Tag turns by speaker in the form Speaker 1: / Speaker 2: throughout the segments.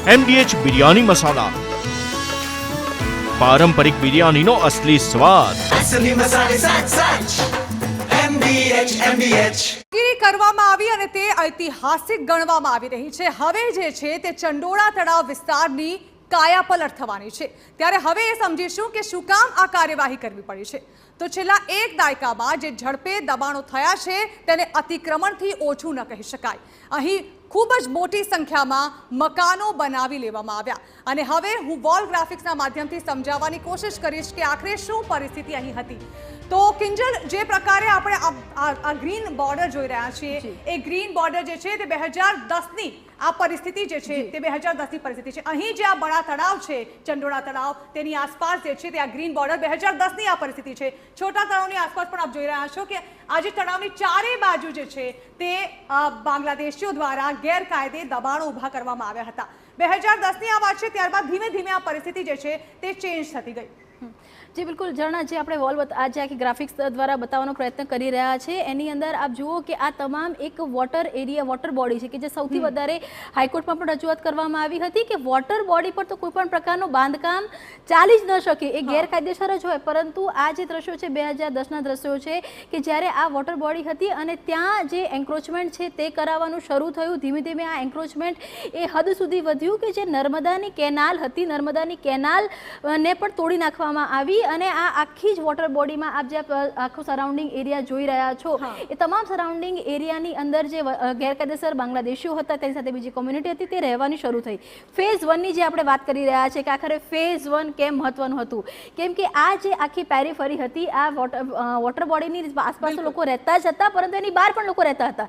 Speaker 1: MDH biryani મસાલા, પારંપરિક બિરયાનીનો અસલી સ્વાદ।
Speaker 2: असली मसाले साच साच MDH
Speaker 3: કરવામાં આવી અને તે ઐતિહાસિક ગણવામાં આવી રહી છે। હવે જે છે તે ચંડોળા તળાવ વિસ્તારની કાયાપલટ થવાની છે। ત્યારે હવે એ સમજીશું કે શું કામ આ કાર્યવાહી કરવી પડી છે। તો છેલ્લા એક દાયકામાં જે ઝડપે દબાણો થયા છે તેને અતિક્રમણથી ઓછું ન કહી શકાય। અહીં ખૂબ જ મોટી સંખ્યામાં મકાનો બનાવી લેવામાં આવ્યા અને હવે હું વોલ ગ્રાફિક્સના માધ્યમથી સમજાવવાની કોશિશ કરીશ કે આખરે શું પરિસ્થિતિ અહીં હતી। તો કિંજલ, જે પ્રકારે આપણે આ ગ્રીન બોર્ડર જોઈ રહ્યા છીએ, એ ગ્રીન બોર્ડર જે છે તે 2010ની આ પરિસ્થિતિ જે છે તે 2010ની પરિસ્થિતિ છે। અહીં જે આ બડા તળાવ છે, ચંડોળા તળાવ, તેની આસપાસ જે છે તે આ ગ્રીન બોર્ડર 2010ની આ પરિસ્થિતિ છે। છોટા તળાવની આસપાસ પણ આપ જોઈ રહ્યા છો કે આજે તળાવની ચારે બાજુ જે છે તે બાંગ્લાદેશીઓ દ્વારા ગેરકાયદે દબાણો ઊભા કરવામાં આવ્યા હતા। 2010ની આ વાત છે। ત્યારબાદ ધીમે ધીમે આ પરિસ્થિતિ જે છે તે ચેન્જ થતી ગઈ।
Speaker 4: जी बिल्कुल जर्ना जे આપણે વોલ आज आखी ग्राफिक्स द्वारा बतावવાનો प्रयत्न કરી રહ્યા છે। એની અંદર આપ જુઓ કે આ તમામ એક વોટર એરિયા, વોટર બોડી છે કે જે સૌથી વધારે હાઈકોર્ટમાં પણ રજૂઆત કરવામાં આવી હતી કે વોટર બોડી પર તો કોઈ પણ પ્રકારનું બાંધકામ ચાલી જ ન શકે, એ ગેરકાયદેસર જ હોય। પરંતુ આ જે દ્રશ્યો છે 2010ના દ્રશ્યો છે કે જ્યારે આ વોટર બોડી હતી અને ત્યાં જે એન્ક્રોચમેન્ટ છે તે કરાવવાનું શરૂ થયું। ધીમે ધીમે આ એન્ક્રોચમેન્ટ એ હદ સુધી વધ્યું કે જે નર્મદાની કેનાલ હતી, નર્મદાની કેનાલને પણ તોડી નાખવામાં આવી અને આ આખી જ વોટર બોડીમાં આપ જે આખો સરાઉન્ડિંગ એરિયા જોઈ રહ્યા છો એ તમામ સરાઉન્ડિંગ એરિયાની અંદર જે ગેરકાયદેસર બાંગ્લાદેશીઓ હતા તેની સાથે બીજી કોમ્યુનિટી હતી તે રહેવાની શરૂ થઈ। ફેઝ 1ની જે આપણે વાત કરી રહ્યા છે કે આખરે ફેઝ 1 કેમ મહત્વનું હતું, કેમ કે આ જે આખી પેરીફરી હતી આ વોટર બોડીની આસપાસ તો લોકો રહેતા જ હતા પરંતુ એની બહાર પણ લોકો રહેતા હતા।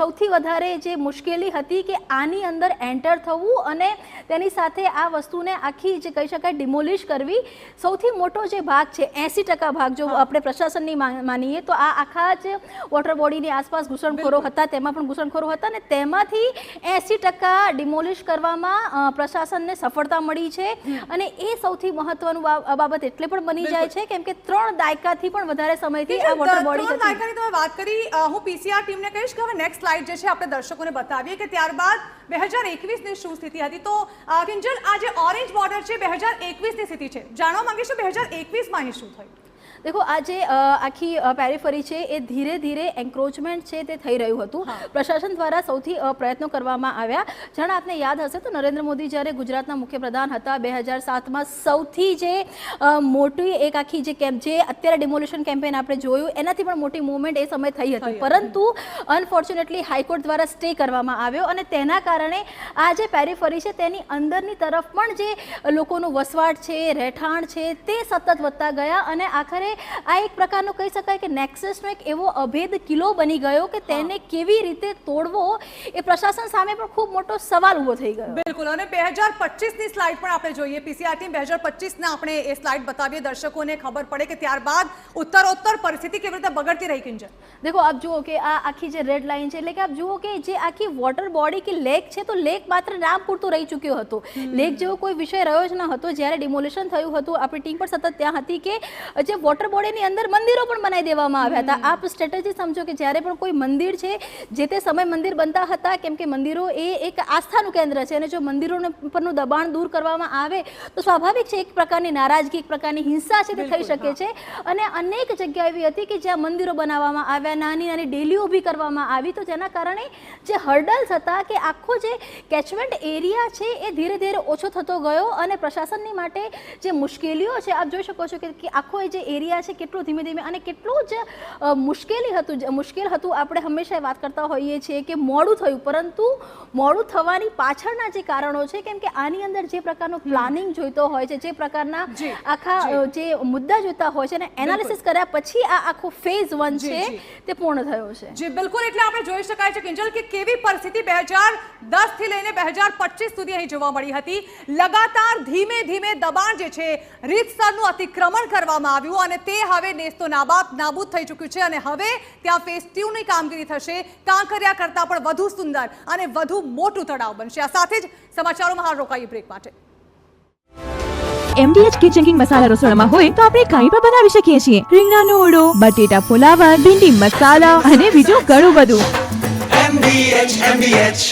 Speaker 4: સૌથી વધારે જે મુશ્કેલી હતી કે આની અંદર એન્ટર થવું અને તેની સાથે આ વસ્તુને આખી જે કહી શકાય ડિમોલિશ કરવી। સૌથી મોટો જે ભાગ છે 80% ભાગ જો આપણે પ્રશાસનની માનીએ તો આ આખા જ વોટર બોડીની આસપાસ ઘૂસણખોરો હતા, તેમાં પણ ઘૂસણખોરો હતા અને તેમાંથી 80% ડિમોલિશ કરવામાં પ્રશાસનને સફળતા મળી છે અને એ સૌથી મહત્વનું બાબત એટલે પણ બની જાય છે કેમ કે 3 દાયકાથી પણ વધારે સમયથી આ વોટર બોડી હતી।
Speaker 3: 3 દાયકાની તમે વાત કરી, હું પીસીઆર ટીમને કહીશ કે હવે નેક્સ્ટ સ્લાઇડ જે છે આપણે દર્શકોને બતાવીએ કે ત્યારબાદ 2021ની શું સ્થિતિ હતી। તો કિંજલ, આ જે ઓરેન્જ બોર્ડર છે 2021ની સ્થિતિ છે, જાણવા માંગીશું 2021માં અહીં શું થયું।
Speaker 4: देखो आज आखी पेरीफरी है ये धीरे धीरे एन्क्रोचमेंट है ते थई रह्युं हतुं। प्रशासन द्वारा सौथी प्रयत्नों करवामां आव्या। जाणे आपने याद हशे तो नरेंद्र मोदी ज्यारे गुजरातना मुख्यप्रधान हता 2007 में सौथी जे मोटी एक आखी जे केम जे अत्यारे डिमोलिशन केम्पेन आपणे जोयुं एनाथी पण मोटी मूवमेंट ए समय थई हती, परंतु अनफोर्च्युनेटली हाईकोर्ट द्वारा स्टे करवामां आव्यो અને તેના કારણે આ જે પેરીફરી છે તેની અંદરની તરફ પણ જે લોકોનો વસવાટ છે, રહેઠાણ છે તે સતત વધતા ગયા અને આખરે આ એક પ્રકારનો કહી શકાય કે નેક્સસનો એક એવો અભેદ કિલ્લો બની ગયો કે તેને કેવી રીતે તોડવો એ પ્રશાસન સામે પણ ખૂબ મોટો સવાલ ઊભો થઈ ગયો।
Speaker 3: બિલકુલ, અને 2025ની સ્લાઇડ પણ આપણે જોઈએ। પીસીઆર ટીમ 2025ના આપણે એ સ્લાઇડ બતાવીએ, દર્શકોને ખબર પડે કે ત્યારબાદ ઉત્તરોત્તર પરિસ્થિતિ કેવી રીતે બગડતી રહી। કિંજલ,
Speaker 4: देखो आप जुओ कि आ आखी जे रेड लाइन है એટલે કે आप जुओ कि जे आखी वॉटर बॉडी की लेक है तो लेक मात्र नाम पूरતું રહી ચૂક્યો હતો, લેક જેવો કોઈ વિષય રહ્યો જ ન હતો। જ્યારે ડિમોલિશન થયું હતું આપણી ટીમ પણ સતત ત્યાં હતી કે જે વોટર બોડીની અંદર મંદિરો પણ બનાવી દેવામાં આવ્યા હતા। આપ સ્ટ્રેટેજી સમજો કે જ્યારે પણ કોઈ મંદિર છે જે તે સમય મંદિર બનતા હતા કેમ કે મંદિરો એ એક આસ્થાનું કેન્દ્ર છે અને જો મંદિરોને પરનું દબાણ દૂર કરવામાં આવે તો સ્વાભાવિક છે એક પ્રકારની નારાજગી, એક પ્રકારની હિંસા છે તે થઈ શકે છે અને અનેક જગ્યા એવી હતી કે જ્યાં મંદિરો બનાવવામાં આવ્યા, નાની નાની ડેલીઓ ઊભી કરવામાં આવી તો જેના કારણે જે હર્ડલ્સ હતા કે આખો જે કેચમેન્ટ એરિયા છે એ ધીરે ધીરે ઓછો થતો ગયો અને પ્રશાસનની માટે જે મુશ્કેલીઓ છે આપ જોઈ શકો છો કે આખો એ જે એરિયા છે કેટલું ધીમે ધીમે અને કેટલું જ મુશ્કેલ હતું। આપણે હંમેશા વાત કરતા હોઈએ છીએ કે મોડું થયું, પરંતુ મોડું થવાની પાછળના જે કારણો છે કેમ કે આની અંદર જે પ્રકારનું પ્લાનિંગ જોઈતો હોય છે, જે પ્રકારના આખા જે મુદ્દા જોઈતા હોય છે અને એનાલિસિસ કર્યા પછી આ આખો ફેઝ 1 છે તે પૂર્ણ થયો છે।
Speaker 3: જી બિલકુલ, એટલે આપણે જોઈ શકાય છે કિંજલ કે કેવી પરિસ્થિતિ 2010 થી લઈને 2025 સુધી અહીં જોવા મળી હતી। લગાતાર ધીમે ધીમે દબાણ જે છે રીતસરનું અતિક્રમણ કરવામાં આવ્યું અને તે હવે નેસ્તો નાબૂદ થઈ ચૂક્યું છે અને હવે ત્યાં ફેઝ 2ની કામગીરી થશે। કાંકરિયા કરતાં પણ વધુ સુંદર અને વધુ મોટું તળાવ બનશે। આ સાથે જ સમાચારોમાં હાલ રોકાઈએ બ્રેક માટે।
Speaker 5: MDH કિચન કિંગ મસાલા રસોડામાં હોય તો આપણે કંઈ પણ બનાવી શકીએ છીએ। રીંગણાનો ઓળો, બટેટા ફુલાવર, ભીંડી મસાલા અને બીજું ઘણું બધું।
Speaker 2: MDH